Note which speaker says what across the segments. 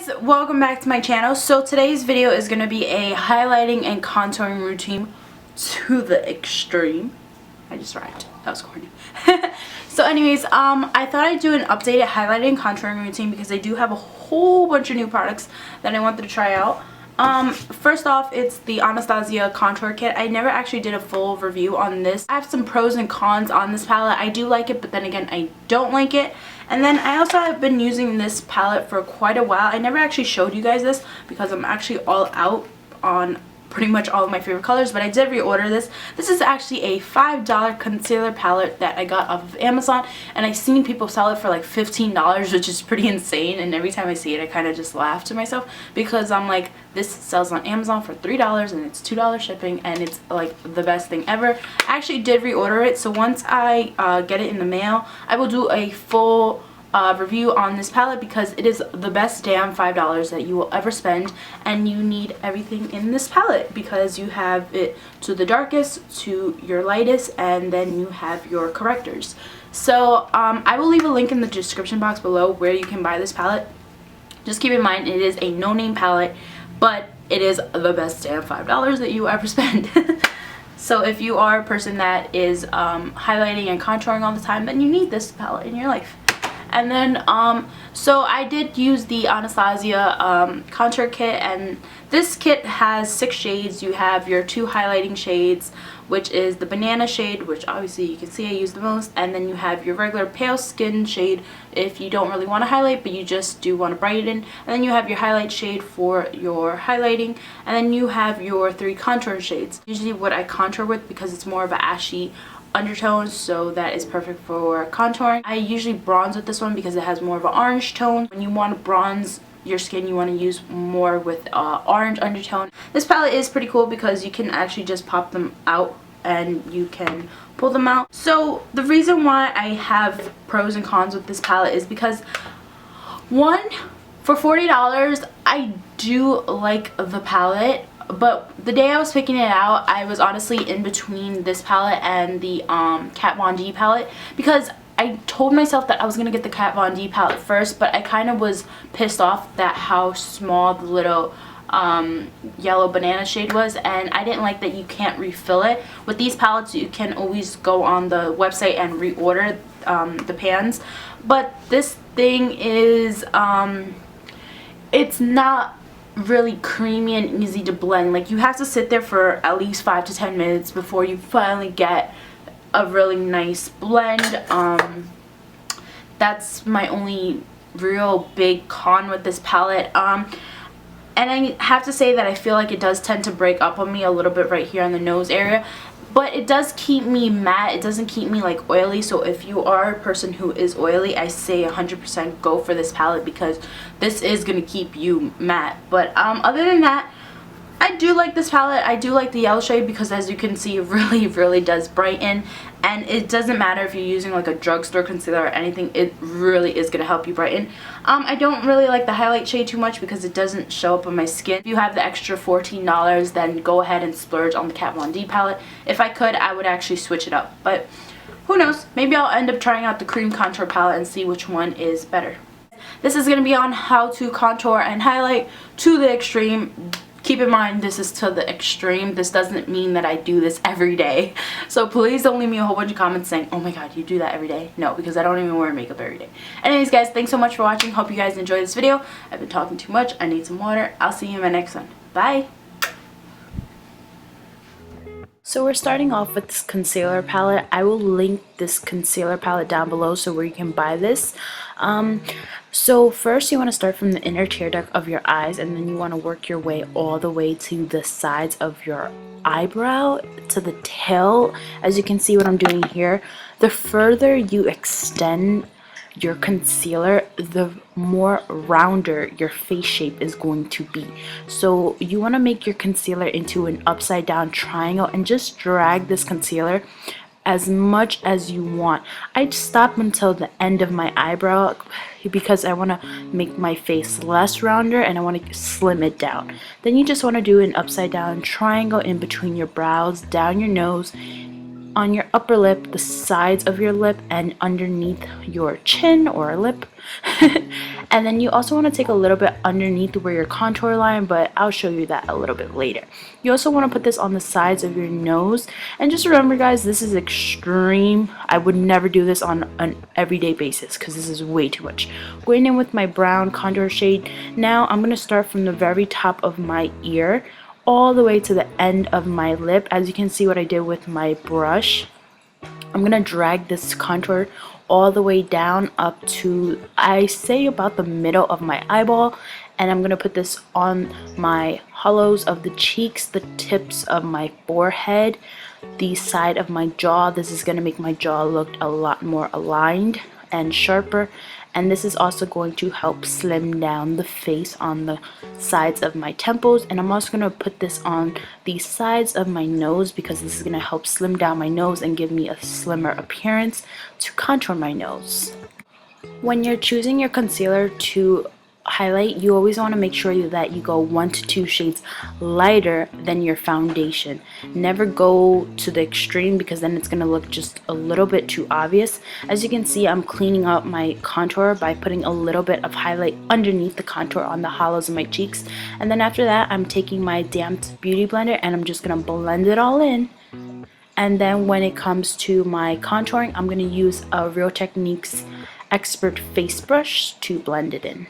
Speaker 1: Guys, welcome back to my channel. So today's video is going to be a highlighting and contouring routine to the extreme. I just rhymed. That was corny. So anyways, I thought I'd do an updated highlighting and contouring routine because I do have a whole bunch of new products that I wanted to try out. First off, it's the Anastasia contour kit. I never actually did a full review on this. I have some pros and cons on this palette. I do like it, but then again, I don't like it. And then I also have been using this palette for quite a while. I never actually showed you guys this because I'm actually all out on pretty much all of my favorite colors, but I did reorder this. This is actually a $5 concealer palette that I got off of Amazon, and I've seen people sell it for like $15, which is pretty insane, and every time I see it I kind of just laugh to myself because I'm like, this sells on Amazon for $3 and it's $2 shipping, and it's like the best thing ever. I actually did reorder it, so once I get it in the mail, I will do a full review on this palette because it is the best damn $5 that you will ever spend, and you need everything in this palette because you have it to the darkest, to your lightest, and then you have your correctors. So I will leave a link in the description box below where you can buy this palette. Just keep in mind it is a no-name palette, but it is the best damn $5 that you will ever spend. So if you are a person that is highlighting and contouring all the time, then you need this palette in your life. And then so I did use the Anastasia contour kit, and this kit has 6 shades. You have your 2 highlighting shades, which is the banana shade, which obviously you can see I use the most, and then you have your regular pale skin shade if you don't really want to highlight but you just do want to brighten, and then you have your highlight shade for your highlighting, and then you have your 3 contour shades. Usually what I contour with, because it's more of an ashy undertones, so that is perfect for contouring. I usually bronze with this one because it has more of an orange tone. When you want to bronze your skin, you want to use more with orange undertone. This palette is pretty cool because you can actually just pop them out and you can pull them out. So the reason why I have pros and cons with this palette is because, one, for $40 I do like the palette, but the day I was picking it out, I was honestly in between this palette and the Kat Von D palette, because I told myself that I was going to get the Kat Von D palette first, but I kind of was pissed off that how small the little yellow banana shade was, and I didn't like that you can't refill it. With these palettes you can always go on the website and reorder the pans, but this thing is it's not really creamy and easy to blend. Like, you have to sit there for at least 5 to 10 minutes before you finally get a really nice blend. That's my only real big con with this palette. And I have to say that I feel like it does tend to break up on me a little bit right here on the nose area, but it does keep me matte. It doesn't keep me like oily. So if you are a person who is oily, I say 100% go for this palette because this is going to keep you matte. But other than that, I do like this palette. I do like the yellow shade because, as you can see, it really does brighten, and it doesn't matter if you're using like a drugstore concealer or anything, it really is going to help you brighten. I don't really like the highlight shade too much because it doesn't show up on my skin. If you have the extra $14, then go ahead and splurge on the Kat Von D palette. If I could, I would actually switch it up, but who knows, maybe I'll end up trying out the cream contour palette and see which one is better. This is going to be on how to contour and highlight to the extreme. Keep in mind, this is to the extreme. This doesn't mean that I do this every day. So please don't leave me a whole bunch of comments saying, oh my god, you do that every day. No, because I don't even wear makeup every day. Anyways, guys, thanks so much for watching. Hope you guys enjoyed this video. I've been talking too much. I need some water. I'll see you in my next one. Bye. So we're starting off with this concealer palette. I will link this concealer palette down below so where you can buy this. So first you want to start from the inner tear duct of your eyes, and then you want to work your way all the way to the sides of your eyebrow to the tail. As you can see what I'm doing here, the further you extend your concealer, the more rounder your face shape is going to be. So you want to make your concealer into an upside down triangle and just drag this concealer as much as you want. I stop until the end of my eyebrow because I want to make my face less rounder and I want to slim it down. Then you just want to do an upside down triangle in between your brows, down your nose, on your upper lip, the sides of your lip, and underneath your chin or lip. And then you also want to take a little bit underneath where your contour line, but I'll show you that a little bit later. You also want to put this on the sides of your nose, and just remember guys, this is extreme. I would never do this on an everyday basis because this is way too much. Going in with my brown contour shade, now I'm going to start from the very top of my ear all the way to the end of my lip. As you can see what I did with my brush, I'm gonna drag this contour all the way down up to, I say, about the middle of my eyeball, and I'm gonna put this on my hollows of the cheeks, the tips of my forehead, the side of my jaw. This is gonna make my jaw look a lot more aligned and sharper, and this is also going to help slim down the face on the sides of my temples. And I'm also going to put this on the sides of my nose because this is going to help slim down my nose and give me a slimmer appearance to contour my nose. When you're choosing your concealer to highlight, you always want to make sure that you go 1 to 2 shades lighter than your foundation. Never go to the extreme because then it's going to look just a little bit too obvious. As you can see, I'm cleaning up my contour by putting a little bit of highlight underneath the contour on the hollows of my cheeks, and then after that I'm taking my damped beauty blender and I'm just going to blend it all in. And then when it comes to my contouring, I'm going to use a Real Techniques Expert face brush to blend it in.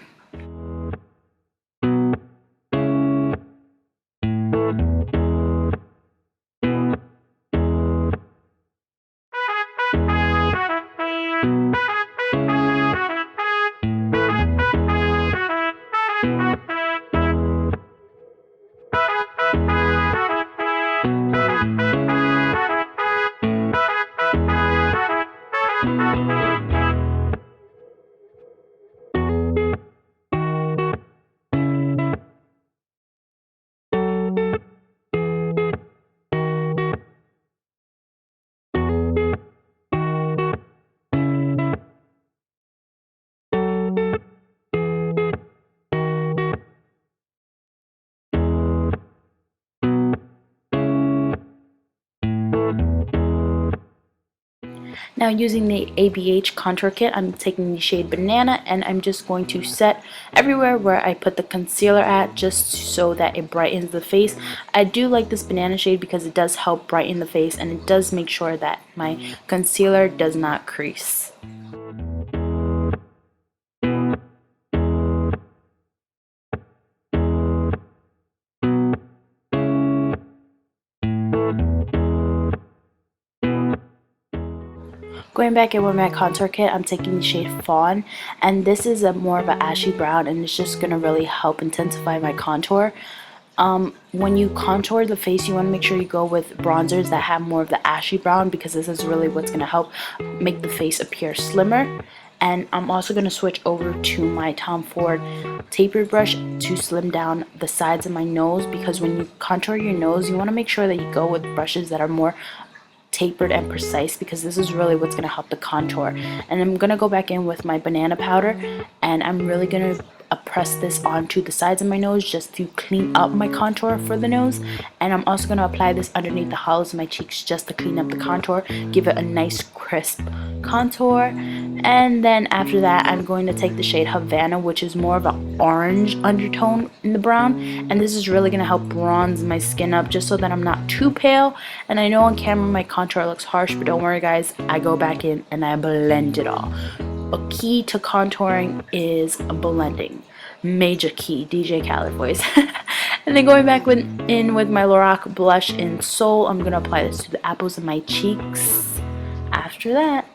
Speaker 1: Now using the ABH contour kit, I'm taking the shade Banana and I'm just going to set everywhere where I put the concealer at, just so that it brightens the face. I do like this Banana shade because it does help brighten the face and it does make sure that my concealer does not crease. Going back in with my contour kit, I'm taking the shade Fawn, and this is a more of an ashy brown, and it's just going to really help intensify my contour. When you contour the face, you want to make sure you go with bronzers that have more of the ashy brown because this is really what's going to help make the face appear slimmer. And I'm also going to switch over to my Tom Ford tapered brush to slim down the sides of my nose, because when you contour your nose, you want to make sure that you go with brushes that are more tapered and precise, because this is really what's going to help the contour. And I'm going to go back in with my banana powder and I'm really going to press this onto the sides of my nose just to clean up my contour for the nose. And I'm also going to apply this underneath the hollows of my cheeks just to clean up the contour, give it a nice crisp contour. And then after that, I'm going to take the shade Havana, which is more of an orange undertone in the brown, and this is really going to help bronze my skin up just so that I'm not too pale. And I know on camera my contour looks harsh, but don't worry guys, I go back in and I blend it all. A key to contouring is blending. Major key, DJ Khaled voice. And then going back in with my Lorac blush in Soul, I'm going to apply this to the apples of my cheeks. After that,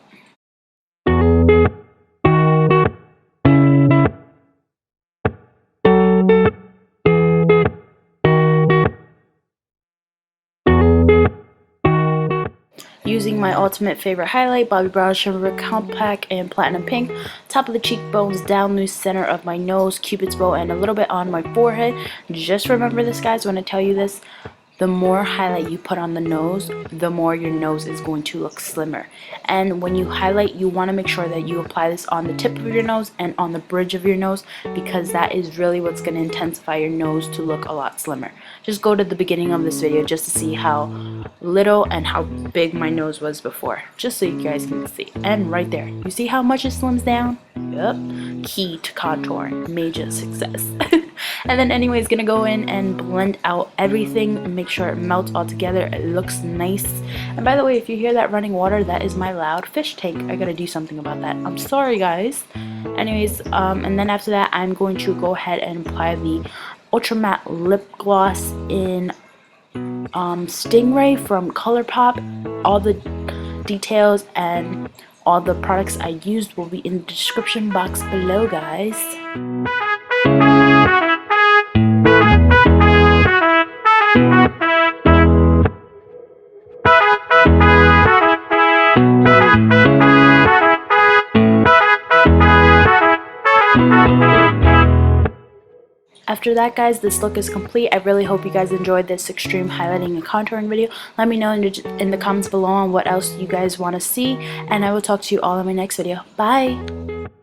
Speaker 1: using my ultimate favorite highlight, Bobbi Brown Shimmer Compact in Platinum Pink, top of the cheekbones, down the center of my nose, cupid's bow, and a little bit on my forehead. Just remember this guys when I tell you this, the more highlight you put on the nose, the more your nose is going to look slimmer. And when you highlight, you want to make sure that you apply this on the tip of your nose and on the bridge of your nose, because that is really what's going to intensify your nose to look a lot slimmer. Just go to the beginning of this video just to see how little and how big my nose was before, just so you guys can see. And right there, you see how much it slims down? Yep, key to contouring, major success. And then anyways, gonna go in and blend out everything and make sure it melts all together. It looks nice. And by the way, if you hear that running water, that is my loud fish tank. I gotta do something about that. I'm sorry, guys. Anyways, and then after that, I'm going to go ahead and apply the ultra matte lip gloss in Stingray from Colourpop. All the details and all the products I used will be in the description box below, guys. After that, guys, this look is complete. I really hope you guys enjoyed this extreme highlighting and contouring video. Let me know in the comments below on what else you guys want to see, and I will talk to you all in my next video. Bye!